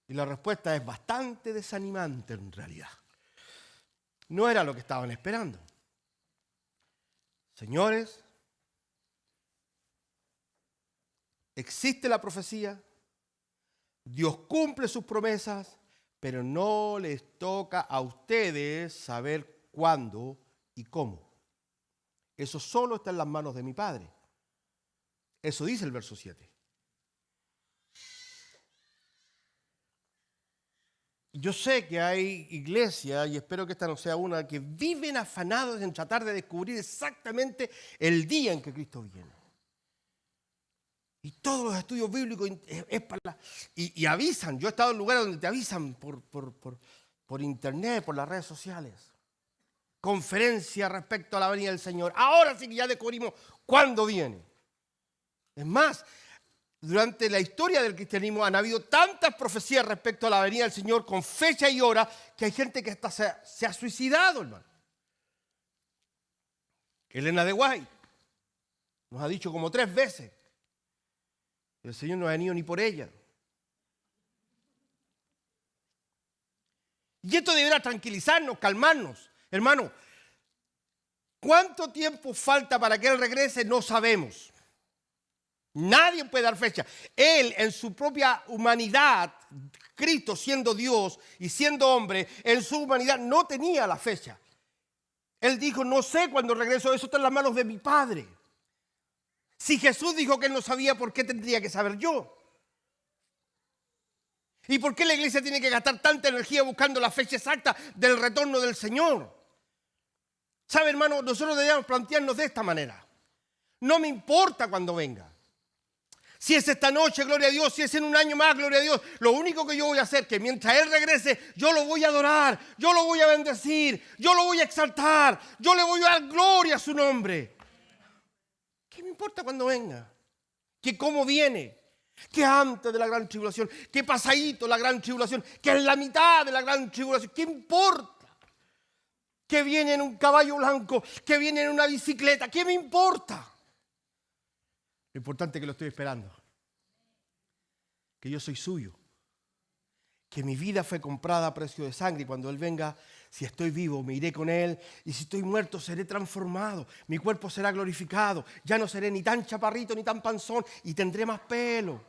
Y la respuesta es bastante desanimante en realidad. No era lo que estaban esperando. Señores, existe la profecía, Dios cumple sus promesas, pero no les toca a ustedes saber cuándo y cómo. Eso solo está en las manos de mi Padre. Eso dice el verso 7. Yo sé que hay iglesias, y espero que esta no sea una, que viven afanados en tratar de descubrir exactamente el día en que Cristo viene. Y todos los estudios bíblicos es para y avisan. Yo he estado en lugares donde te avisan por internet, por las redes sociales. Conferencia respecto a la venida del Señor. Ahora sí que ya descubrimos cuándo viene. Es más, durante la historia del cristianismo han habido tantas profecías respecto a la venida del Señor con fecha y hora que hay gente que hasta se ha suicidado, hermano. Elena de White nos ha dicho como 3 veces. El Señor no ha venido ni por ella. Y esto deberá tranquilizarnos, calmarnos. Hermano, ¿cuánto tiempo falta para que Él regrese? No sabemos. Nadie puede dar fecha. Él en su propia humanidad, Cristo siendo Dios y siendo hombre, en su humanidad no tenía la fecha. Él dijo, no sé cuándo regreso, eso está en las manos de mi Padre. Si Jesús dijo que Él no sabía, ¿por qué tendría que saber yo? ¿Y por qué la iglesia tiene que gastar tanta energía buscando la fecha exacta del retorno del Señor? ¿Sabe, hermano? Nosotros debemos plantearnos de esta manera. No me importa cuándo venga. Si es esta noche, gloria a Dios. Si es en un año más, gloria a Dios. Lo único que yo voy a hacer es que mientras Él regrese, yo lo voy a adorar, yo lo voy a bendecir, yo lo voy a exaltar, yo le voy a dar gloria a su nombre. ¿Qué me importa cuando venga? ¿Que cómo viene? ¿Que antes de la gran tribulación? ¿Que pasadito la gran tribulación? ¿Que en la mitad de la gran tribulación? ¿Qué importa? ¿Que viene en un caballo blanco? ¿Que viene en una bicicleta? ¿Qué me importa? Lo importante es que lo estoy esperando. Que yo soy suyo. Que mi vida fue comprada a precio de sangre y cuando Él venga, si estoy vivo, me iré con Él y si estoy muerto, seré transformado. Mi cuerpo será glorificado. Ya no seré ni tan chaparrito ni tan panzón y tendré más pelo.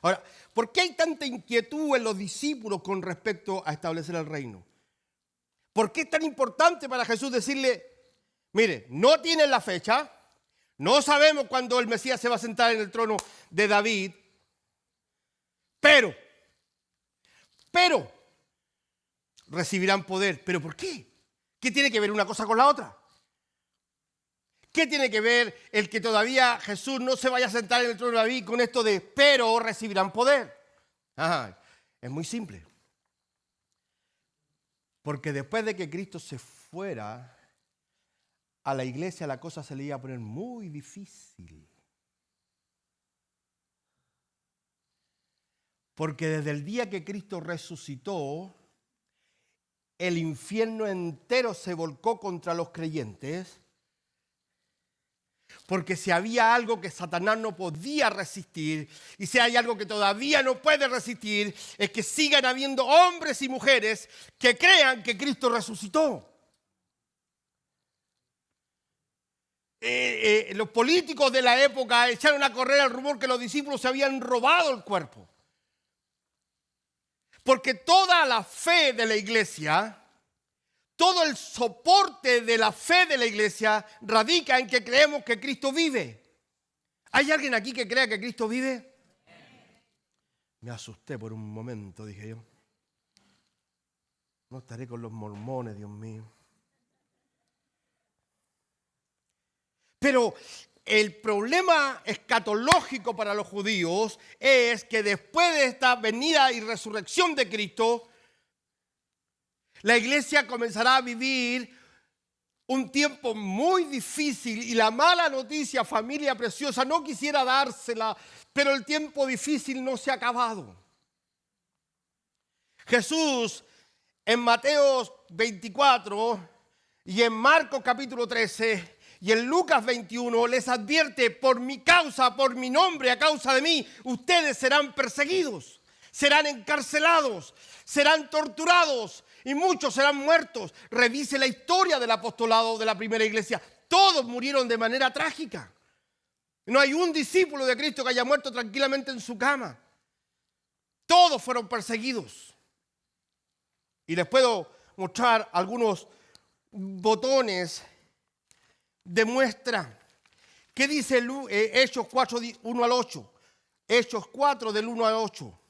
Ahora, ¿por qué hay tanta inquietud en los discípulos con respecto a establecer el reino? ¿Por qué es tan importante para Jesús decirle, mire, no tienen la fecha, no sabemos cuándo el Mesías se va a sentar en el trono de David, pero recibirán poder? ¿Pero por qué? ¿Qué tiene que ver una cosa con la otra? ¿Qué tiene que ver el que todavía Jesús no se vaya a sentar en el trono de David con esto de pero recibirán poder? Ajá, es muy simple. Porque después de que Cristo se fuera, a la iglesia la cosa se le iba a poner muy difícil. Porque desde el día que Cristo resucitó, el infierno entero se volcó contra los creyentes. Porque si había algo que Satanás no podía resistir, y si hay algo que todavía no puede resistir, es que sigan habiendo hombres y mujeres que crean que Cristo resucitó. Los políticos de la época echaron a correr el rumor que los discípulos se habían robado el cuerpo. Porque toda la fe de la iglesia, todo el soporte de la fe de la iglesia radica en que creemos que Cristo vive. ¿Hay alguien aquí que crea que Cristo vive? Me asusté por un momento, dije yo. No estaré con los mormones, Dios mío. Pero el problema escatológico para los judíos es que después de esta venida y resurrección de Cristo, la iglesia comenzará a vivir un tiempo muy difícil y la mala noticia, familia preciosa, no quisiera dársela, pero el tiempo difícil no se ha acabado. Jesús en Mateo 24 y en Marcos capítulo 13 Y en Lucas 21 les advierte: por mi causa, por mi nombre, a causa de mí, ustedes serán perseguidos, serán encarcelados, serán torturados y muchos serán muertos. Revise la historia del apostolado de la primera iglesia. Todos murieron de manera trágica. No hay un discípulo de Cristo que haya muerto tranquilamente en su cama. Todos fueron perseguidos. Y les puedo mostrar algunos botones de muestra. ¿Qué dice Hechos 4, 1 al 8? Hechos 4, del 1 al 8.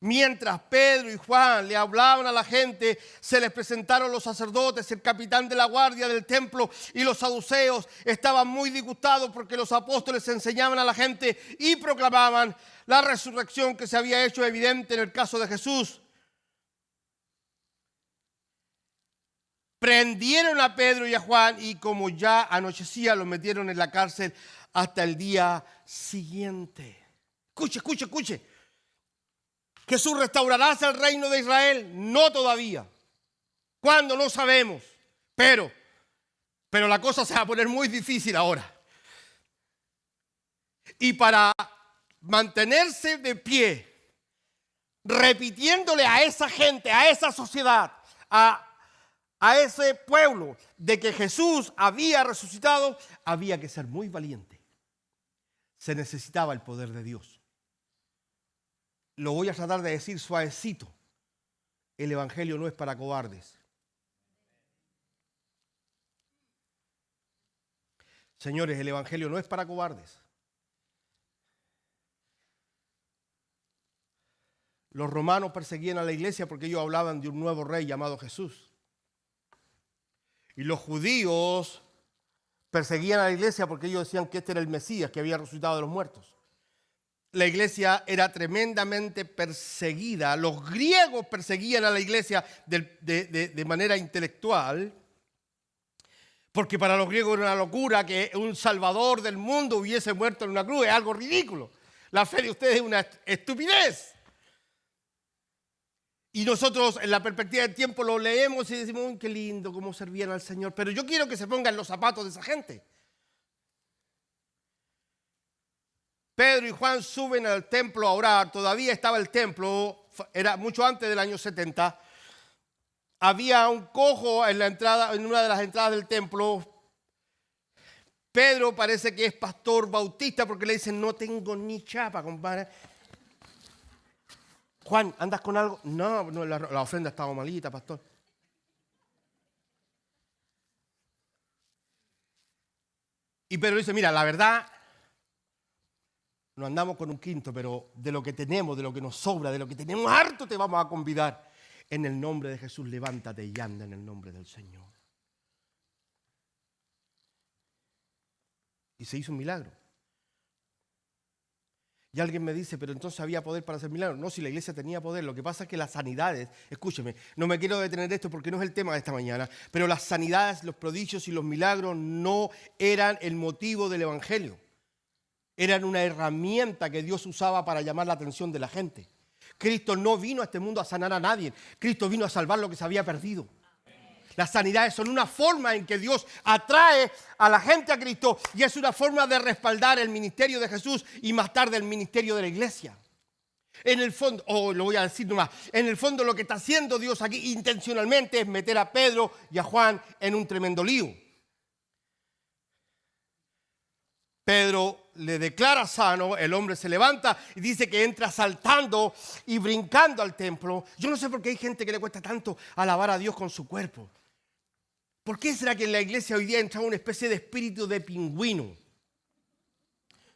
Mientras Pedro y Juan le hablaban a la gente, se les presentaron los sacerdotes, el capitán de la guardia del templo y los saduceos. Estaban muy disgustados porque los apóstoles enseñaban a la gente y proclamaban la resurrección que se había hecho evidente en el caso de Jesús. Prendieron a Pedro y a Juan y como ya anochecía, los metieron en la cárcel hasta el día siguiente. Escuche. ¿Jesús restaurará el reino de Israel? No todavía. ¿Cuándo? No sabemos. Pero la cosa se va a poner muy difícil ahora. Y para mantenerse de pie, repitiéndole a esa gente, a esa sociedad, a ese pueblo, de que Jesús había resucitado, había que ser muy valiente. Se necesitaba el poder de Dios. Lo voy a tratar de decir suavecito. El evangelio no es para cobardes. Señores, el evangelio no es para cobardes. Los romanos perseguían a la iglesia porque ellos hablaban de un nuevo rey llamado Jesús. Y los judíos perseguían a la iglesia porque ellos decían que este era el Mesías que había resucitado de los muertos. La iglesia era tremendamente perseguida. Los griegos perseguían a la iglesia de manera intelectual, porque para los griegos era una locura que un salvador del mundo hubiese muerto en una cruz. Es algo ridículo. La fe de ustedes es una estupidez. Y nosotros en la perspectiva del tiempo lo leemos y decimos: qué lindo cómo servían al Señor. Pero yo quiero que se pongan los zapatos de esa gente. Pedro y Juan suben al templo a orar. Todavía estaba el templo, era mucho antes del año 70. Había un cojo en una de las entradas del templo. Pedro parece que es pastor bautista porque le dicen: no tengo ni chapa, compadre. Juan, ¿andas con algo? No, la ofrenda estaba malita, pastor. Y Pedro dice: mira, la verdad, no andamos con un quinto, pero de lo que tenemos, de lo que nos sobra, de lo que tenemos harto, te vamos a convidar. En el nombre de Jesús, levántate y anda en el nombre del Señor. Y se hizo un milagro. Y alguien me dice: pero entonces había poder para hacer milagros. No, si la iglesia tenía poder. Lo que pasa es que las sanidades, escúcheme, no me quiero detener esto porque no es el tema de esta mañana, pero las sanidades, los prodigios y los milagros no eran el motivo del evangelio. Eran una herramienta que Dios usaba para llamar la atención de la gente. Cristo no vino a este mundo a sanar a nadie. Cristo vino a salvar lo que se había perdido. Las sanidades son una forma en que Dios atrae a la gente a Cristo y es una forma de respaldar el ministerio de Jesús y más tarde el ministerio de la iglesia. En el fondo, lo voy a decir nomás, en el fondo lo que está haciendo Dios aquí intencionalmente es meter a Pedro y a Juan en un tremendo lío. Pedro le declara sano, el hombre se levanta y dice que entra saltando y brincando al templo. Yo no sé por qué hay gente que le cuesta tanto alabar a Dios con su cuerpo. ¿Por qué será que en la iglesia hoy día entra una especie de espíritu de pingüino?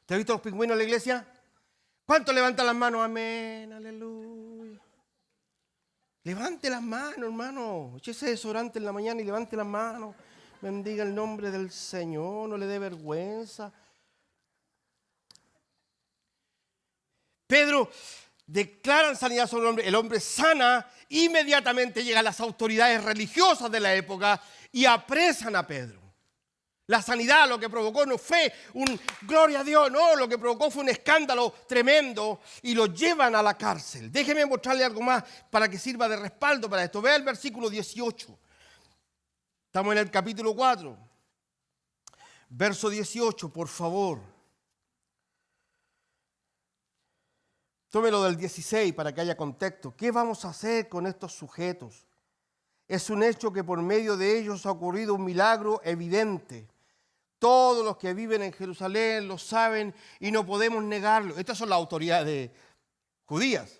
¿Te has visto los pingüinos en la iglesia? ¿Cuántos levantan las manos? Amén, aleluya. Levante las manos, hermano. Échese desodorante en la mañana y levante las manos. Bendiga el nombre del Señor, no le dé vergüenza. Pedro declara sanidad sobre el hombre. El hombre sana, inmediatamente llegan las autoridades religiosas de la época y apresan a Pedro. La sanidad lo que provocó no fue un gloria a Dios, no, lo que provocó fue un escándalo tremendo y lo llevan a la cárcel. Déjeme mostrarle algo más para que sirva de respaldo para esto. Vea el versículo 18. Estamos en el capítulo 4. Verso 18, por favor. Tómelo del 16 para que haya contexto. ¿Qué vamos a hacer con estos sujetos? Es un hecho que por medio de ellos ha ocurrido un milagro evidente. Todos los que viven en Jerusalén lo saben y no podemos negarlo. Estas son las autoridades judías.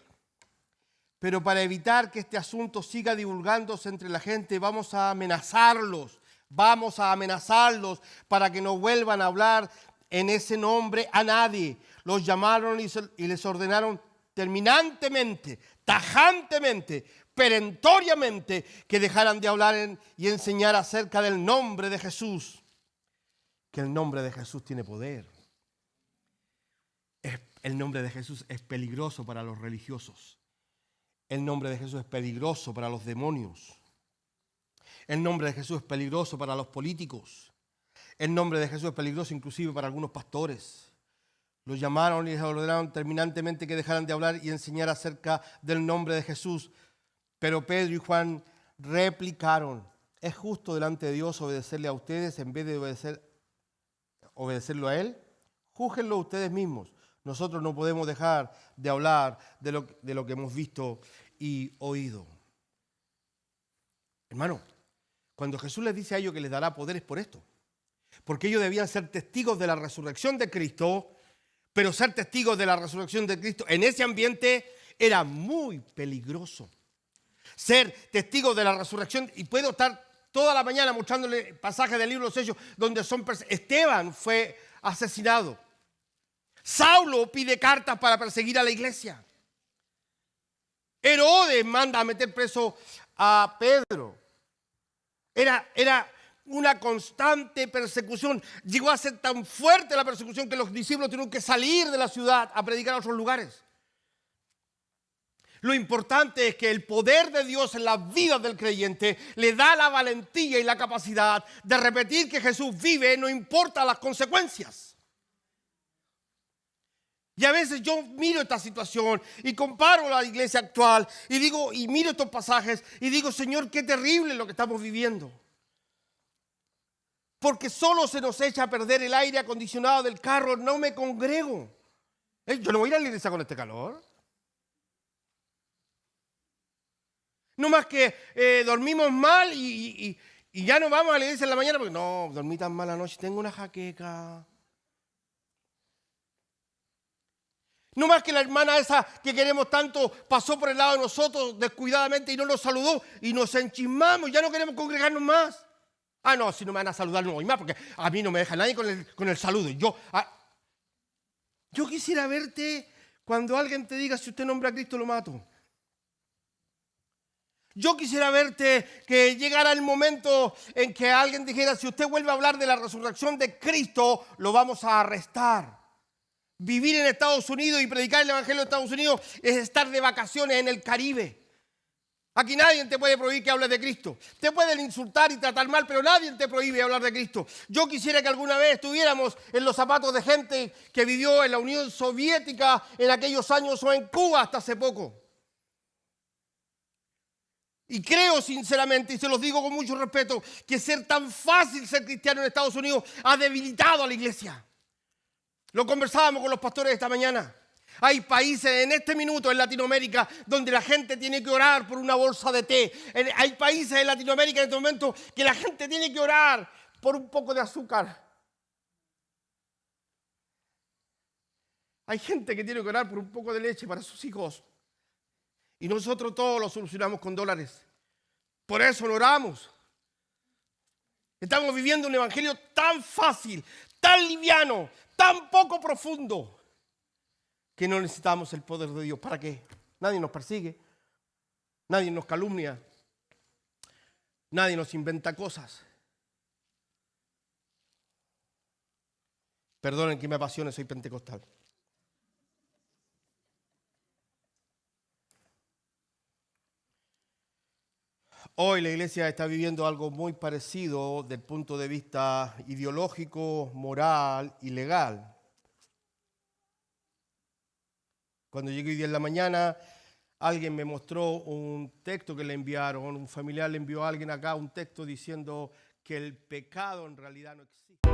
Pero para evitar que este asunto siga divulgándose entre la gente, vamos a amenazarlos para que no vuelvan a hablar en ese nombre a nadie. Los llamaron y les ordenaron terminantemente, tajantemente, perentoriamente que dejaran de hablar y enseñar acerca del nombre de Jesús. Que el nombre de Jesús tiene poder. El nombre de Jesús es peligroso para los religiosos. El nombre de Jesús es peligroso para los demonios. El nombre de Jesús es peligroso para los políticos. El nombre de Jesús es peligroso inclusive para algunos pastores. Los llamaron y les ordenaron terminantemente que dejaran de hablar y enseñar acerca del nombre de Jesús. Pero Pedro y Juan replicaron: ¿es justo delante de Dios obedecerle a ustedes en vez de obedecerlo a Él? Júzguenlo ustedes mismos. Nosotros no podemos dejar de hablar de lo que hemos visto y oído. Hermano, cuando Jesús les dice a ellos que les dará poder es por esto. Porque ellos debían ser testigos de la resurrección de Cristo, pero ser testigos de la resurrección de Cristo en ese ambiente era muy peligroso. Ser testigos de la resurrección, y puedo estar toda la mañana mostrándole pasajes del libro de los Hechos donde Esteban fue asesinado. Saulo pide cartas para perseguir a la iglesia. Herodes manda a meter preso a Pedro. Era una constante persecución. Llegó a ser tan fuerte la persecución que los discípulos tuvieron que salir de la ciudad a predicar a otros lugares. Lo importante es que el poder de Dios en las vidas del creyente le da la valentía y la capacidad de repetir que Jesús vive, no importa las consecuencias. Y a veces yo miro esta situación y comparo la iglesia actual y miro estos pasajes y digo: Señor, qué terrible lo que estamos viviendo. Porque solo se nos echa a perder el aire acondicionado del carro, no me congrego. Yo no voy a ir a la iglesia con este calor. No más que dormimos mal y ya no vamos a la iglesia en la mañana porque no, dormí tan mal anoche, tengo una jaqueca. No más que la hermana esa que queremos tanto pasó por el lado de nosotros descuidadamente y no nos saludó y nos enchismamos, ya no queremos congregarnos más. Ah, no, si no me van a saludar no voy más porque a mí no me deja nadie con el saludo. Yo quisiera verte cuando alguien te diga: si usted nombra a Cristo lo mato. Yo quisiera verte que llegara el momento en que alguien dijera: si usted vuelve a hablar de la resurrección de Cristo, lo vamos a arrestar. Vivir en Estados Unidos y predicar el evangelio de Estados Unidos es estar de vacaciones en el Caribe. Aquí nadie te puede prohibir que hables de Cristo. Te pueden insultar y tratar mal, pero nadie te prohíbe hablar de Cristo. Yo quisiera que alguna vez estuviéramos en los zapatos de gente que vivió en la Unión Soviética en aquellos años o en Cuba hasta hace poco. Y creo sinceramente, y se los digo con mucho respeto, que ser tan fácil ser cristiano en Estados Unidos ha debilitado a la iglesia. Lo conversábamos con los pastores esta mañana. Hay países en este minuto en Latinoamérica donde la gente tiene que orar por una bolsa de té. Hay países en Latinoamérica en este momento que la gente tiene que orar por un poco de azúcar. Hay gente que tiene que orar por un poco de leche para sus hijos. Y nosotros todos lo solucionamos con dólares. Por eso no oramos. Estamos viviendo un evangelio tan fácil, tan liviano, tan poco profundo, que no necesitamos el poder de Dios. ¿Para qué? Nadie nos persigue, nadie nos calumnia, nadie nos inventa cosas. Perdonen que me apasione, soy pentecostal. Hoy la iglesia está viviendo algo muy parecido desde el punto de vista ideológico, moral y legal. Cuando llegué hoy día en la mañana, alguien me mostró un texto que le enviaron, un familiar le envió a alguien acá un texto diciendo que el pecado en realidad no existe.